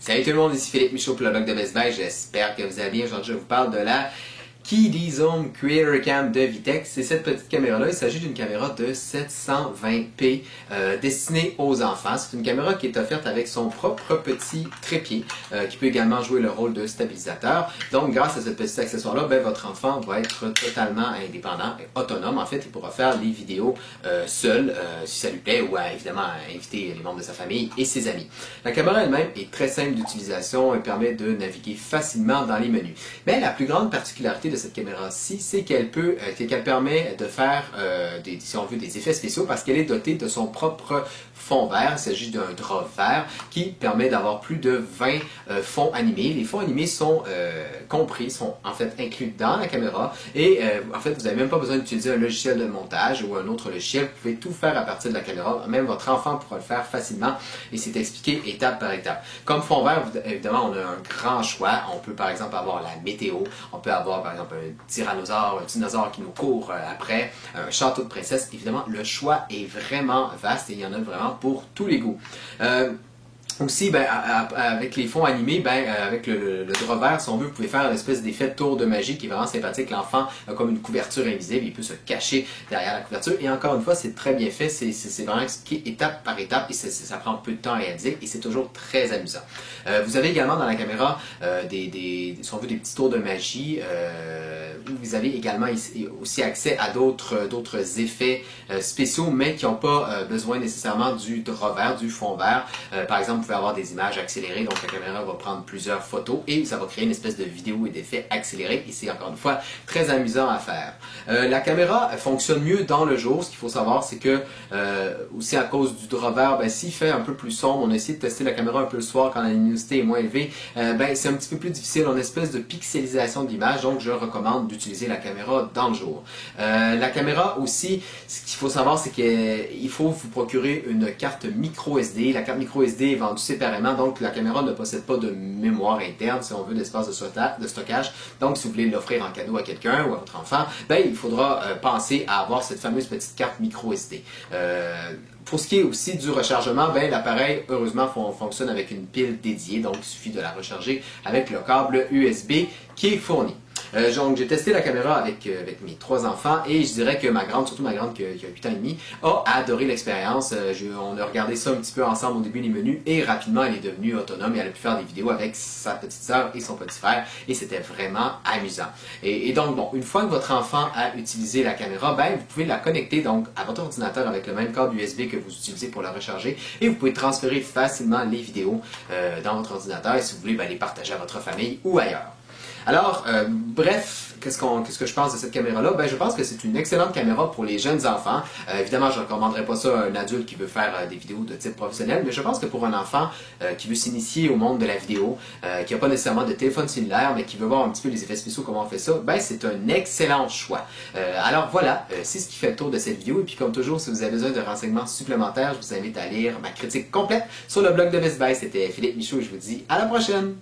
Salut tout le monde, ici Philippe Michaud pour le blog de Best Buy. J'espère que vous allez bien. Aujourd'hui, je vous parle de la KeyDeZoom Creator Cam de Vitex. C'est cette petite caméra-là. Il s'agit d'une caméra de 720p destinée aux enfants. C'est une caméra qui est offerte avec son propre petit trépied qui peut également jouer le rôle de stabilisateur. Donc, grâce à ce petit accessoire-là, votre enfant va être totalement indépendant et autonome. En fait, il pourra faire les vidéos seul, si ça lui plaît, ou évidemment inviter les membres de sa famille et ses amis. La caméra elle-même est très simple d'utilisation et permet de naviguer facilement dans les menus. Mais la plus grande particularité de cette caméra-ci, c'est qu'elle permet de faire si on veut, des effets spéciaux parce qu'elle est dotée de son propre fond vert. Il s'agit d'un drap vert qui permet d'avoir plus de 20 fonds animés. Les fonds animés sont sont en fait inclus dans la caméra et en fait, vous n'avez même pas besoin d'utiliser un logiciel de montage ou un autre logiciel. Vous pouvez tout faire à partir de la caméra. Même votre enfant pourra le faire facilement et c'est expliqué étape par étape. Comme fond vert, évidemment, on a un grand choix. On peut par exemple avoir la météo, on peut avoir par exemple un tyrannosaure, un dinosaure qui nous court après, un château de princesse. Évidemment, le choix est vraiment vaste et il y en a vraiment pour tous les goûts. Aussi, avec les fonds animés, avec le drap vert, si on veut, vous pouvez faire une espèce d'effet de tour de magie qui est vraiment sympathique. L'enfant a comme une couverture invisible, il peut se cacher derrière la couverture. Et encore une fois, c'est très bien fait, c'est vraiment expliqué étape par étape et ça prend peu de temps à réaliser et c'est toujours très amusant. Vous avez également dans la caméra si on veut, des petits tours de magie. Vous avez également aussi accès à d'autres effets spéciaux, mais qui n'ont pas besoin nécessairement du drap vert, du fond vert. Par exemple, vous pouvez avoir des images accélérées, donc la caméra va prendre plusieurs photos et ça va créer une espèce de vidéo et d'effets accélérés et c'est encore une fois très amusant à faire. La caméra fonctionne mieux dans le jour. Ce qu'il faut savoir, c'est que aussi à cause du drap vert, s'il fait un peu plus sombre, on a essayé de tester la caméra un peu le soir quand la luminosité est moins élevée, c'est un petit peu plus difficile, on a une espèce de pixelisation de l'image, donc je recommande d'utiliser la caméra dans le jour. La caméra aussi, ce qu'il faut savoir, c'est qu'il faut vous procurer une carte micro SD. La carte micro SD est vendue séparément, donc la caméra ne possède pas de mémoire interne, si on veut, d'espace de stockage. Donc, si vous voulez l'offrir en cadeau à quelqu'un ou à votre enfant, il faudra penser à avoir cette fameuse petite carte micro SD. Pour ce qui est aussi du rechargement, l'appareil, heureusement, fonctionne avec une pile dédiée, donc il suffit de la recharger avec le câble USB qui est fourni. Donc, j'ai testé la caméra avec mes 3 enfants et je dirais que ma grande, surtout ma grande qui a 8 ans et demi, a adoré l'expérience. On a regardé ça un petit peu ensemble au début des menus et rapidement elle est devenue autonome et elle a pu faire des vidéos avec sa petite sœur et son petit frère et c'était vraiment amusant. Et donc, une fois que votre enfant a utilisé la caméra, vous pouvez la connecter donc à votre ordinateur avec le même câble USB que vous utilisez pour la recharger et vous pouvez transférer facilement les vidéos dans votre ordinateur et si vous voulez les partager à votre famille ou ailleurs. Alors, bref, qu'est-ce que je pense de cette caméra-là? Je pense que c'est une excellente caméra pour les jeunes enfants. Évidemment, je ne recommanderais pas ça à un adulte qui veut faire des vidéos de type professionnel, mais je pense que pour un enfant qui veut s'initier au monde de la vidéo, qui n'a pas nécessairement de téléphone cellulaire, mais qui veut voir un petit peu les effets spéciaux, comment on fait ça, c'est un excellent choix. Alors voilà, c'est ce qui fait le tour de cette vidéo. Et puis comme toujours, si vous avez besoin de renseignements supplémentaires, je vous invite à lire ma critique complète sur le blog de Best Buy. C'était Philippe Michaud et je vous dis à la prochaine!